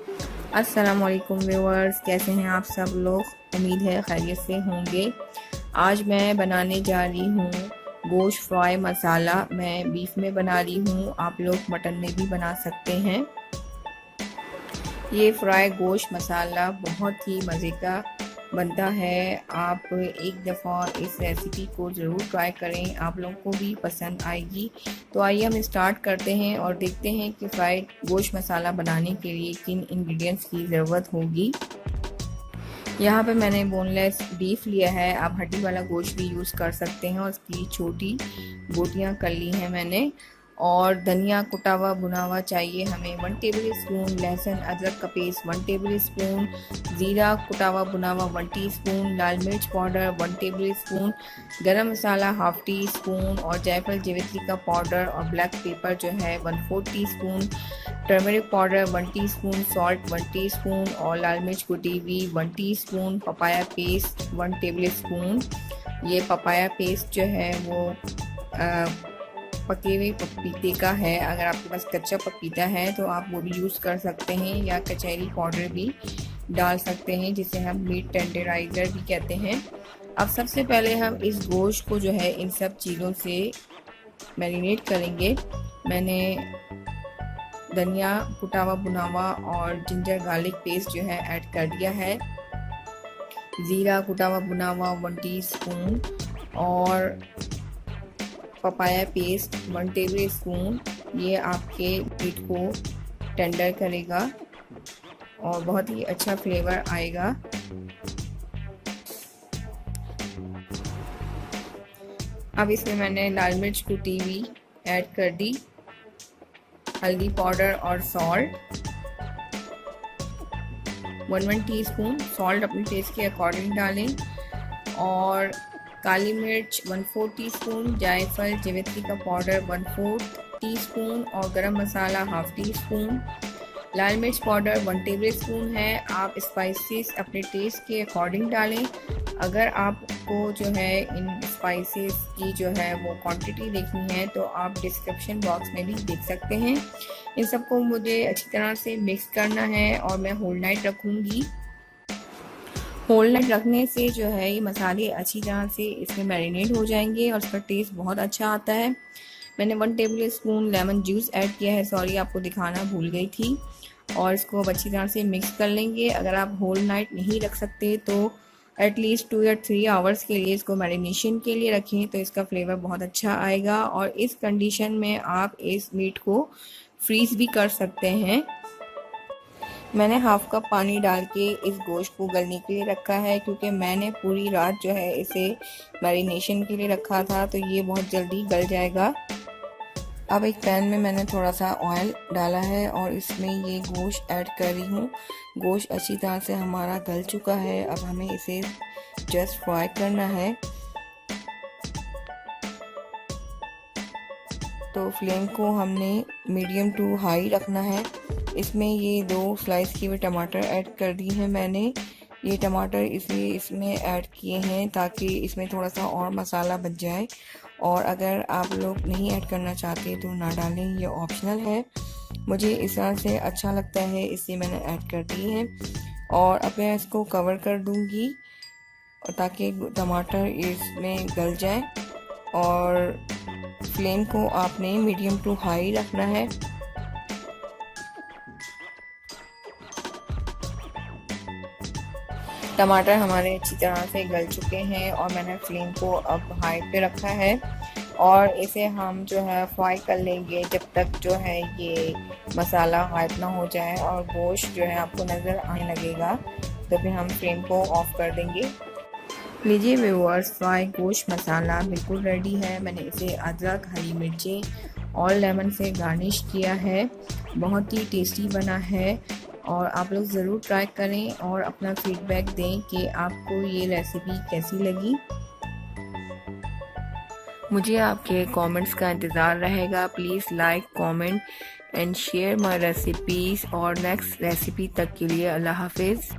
अस्सलाम वालेकुम व्यूअर्स, कैसे हैं आप सब लोग। उम्मीद है खैरियत से होंगे। आज मैं बनाने जा रही हूँ गोश्त फ्राई मसाला। मैं बीफ में बना रही हूँ, आप लोग मटन में भी बना सकते हैं। ये फ्राई गोश्त मसाला बहुत ही मज़े का बनता है। आप एक दफ़ा इस रेसिपी को ज़रूर ट्राई करें, आप लोगों को भी पसंद आएगी। तो आइए हम स्टार्ट करते हैं और देखते हैं कि फ्राइड गोश्त मसाला बनाने के लिए किन इंग्रेडिएंट्स की ज़रूरत होगी। यहाँ पे मैंने बोनलेस बीफ लिया है, आप हड्डी वाला गोश्त भी यूज़ कर सकते हैं और उसकी छोटी बोटियाँ कर ली हैं मैंने। और धनिया कुटा हुआ भुना हुआ चाहिए हमें 1 टेबल स्पून, लहसुन अदरक का पेस्ट 1 टेबल स्पून, ज़ीरा कुटा हुआ भुना हुआ 1 टीस्पून, लाल मिर्च पाउडर 1 टेबल स्पून, गरम मसाला हाफ टी स्पून और जायफल जावित्री का पाउडर और ब्लैक पेपर जो है 1/4 teaspoon, turmeric powder 1 teaspoon, salt 1 teaspoon और लाल मिर्च कुटी हुई 1 teaspoon, papaya paste 1 table spoon. ये पपाया पेस्ट जो है वो पके हुए पपीते का है। अगर आपके पास कच्चा पपीता है तो आप वो भी यूज़ कर सकते हैं या कचहरी पाउडर भी डाल सकते हैं, जिसे हम मीट टेंडराइज़र भी कहते हैं। अब सबसे पहले हम इस गोश्त को जो है इन सब चीज़ों से मैरिनेट करेंगे। मैंने धनिया कुटा हुआ भुना हुआ और जिंजर गार्लिक पेस्ट जो है ऐड कर दिया है, ज़ीरा कुटा हुआ भुना हुआ 1 टीस्पून और पपाया पेस्ट 1 टेबल स्पून। ये आपके मीट को टेंडर करेगा और बहुत ही अच्छा फ्लेवर आएगा। अब इसमें मैंने लाल मिर्च कुटी हुई ऐड कर दी, हल्दी पाउडर और सॉल्ट 1 टीस्पून। सॉल्ट अपने टेस्ट के अकॉर्डिंग डालें। और काली मिर्च 1/4 टीस्पून, जायफल जावित्री का पाउडर 1/4 टीस्पून और गरम मसाला हाफ टी स्पून। लाल मिर्च पाउडर 1 टेबल स्पून है। आप स्पाइसेस अपने टेस्ट के अकॉर्डिंग डालें। अगर आपको जो है इन स्पाइसेस की जो है वो क्वांटिटी देखनी है तो आप डिस्क्रिप्शन बॉक्स में भी देख सकते हैं। इन सबको मुझे अच्छी तरह से मिक्स करना है और मैं होल नाइट रखूँगी। होल नाइट रखने से जो है ये मसाले अच्छी तरह से इसमें मैरिनेट हो जाएंगे और उसका टेस्ट बहुत अच्छा आता है। मैंने 1 table spoon lemon juice add किया है, सॉरी आपको दिखाना भूल गई थी। और इसको अब अच्छी तरह से मिक्स कर लेंगे। अगर आप होल नाइट नहीं रख सकते तो एटलीस्ट 2 या 3 आवर्स के लिए इसको मैरिनेशन के लिए रखें, तो इसका फ्लेवर बहुत अच्छा आएगा। और इस कंडीशन में आप इस मीट को फ्रीज़ भी कर सकते हैं। मैंने हाफ कप पानी डाल के इस गोश्त को गलने के लिए रखा है, क्योंकि मैंने पूरी रात जो है इसे मैरिनेशन के लिए रखा था, तो ये बहुत जल्दी गल जाएगा। अब एक पैन में मैंने थोड़ा सा ऑयल डाला है और इसमें ये गोश्त ऐड कर रही हूँ। गोश्त अच्छी तरह से हमारा गल चुका है। अब हमें इसे जस्ट फ्राई करना है। तो फ्लेम को हमने मीडियम टू हाई रखना है। इसमें ये 2 स्लाइस किए हुए टमाटर ऐड कर दी हैं मैंने। ये टमाटर इसलिए इसमें ऐड किए हैं ताकि इसमें थोड़ा सा और मसाला बच जाए। और अगर आप लोग नहीं ऐड करना चाहते तो ना डालें, ये ऑप्शनल है। मुझे इस तरह से अच्छा लगता है, इसलिए मैंने ऐड कर दी है। और अब मैं इसको कवर कर दूंगी ताकि टमाटर इसमें गल जाए। और फ्लेम को आपने मीडियम टू हाई रखना है। टमाटर हमारे अच्छी तरह से गल चुके हैं और मैंने फ्लेम को अब हाई पे रखा है और इसे हम जो है फ्राई कर लेंगे जब तक जो है ये मसाला हाइप ना हो जाए और गोश्त जो है आपको नज़र आने लगेगा, तो फिर हम फ्लेम को ऑफ कर देंगे। लीजिए व्यूअर्स, फ्राई गोश्त मसाला बिल्कुल रेडी है। मैंने इसे अदरक, हरी मिर्चें और लेमन से गार्निश किया है। बहुत ही टेस्टी बना है और आप लोग ज़रूर ट्राई करें और अपना फीडबैक दें कि आपको ये रेसिपी कैसी लगी। मुझे आपके कमेंट्स का इंतज़ार रहेगा। Please like, comment and share my recipes. और नेक्स्ट रेसिपी तक के लिए अल्लाह हाफिज़।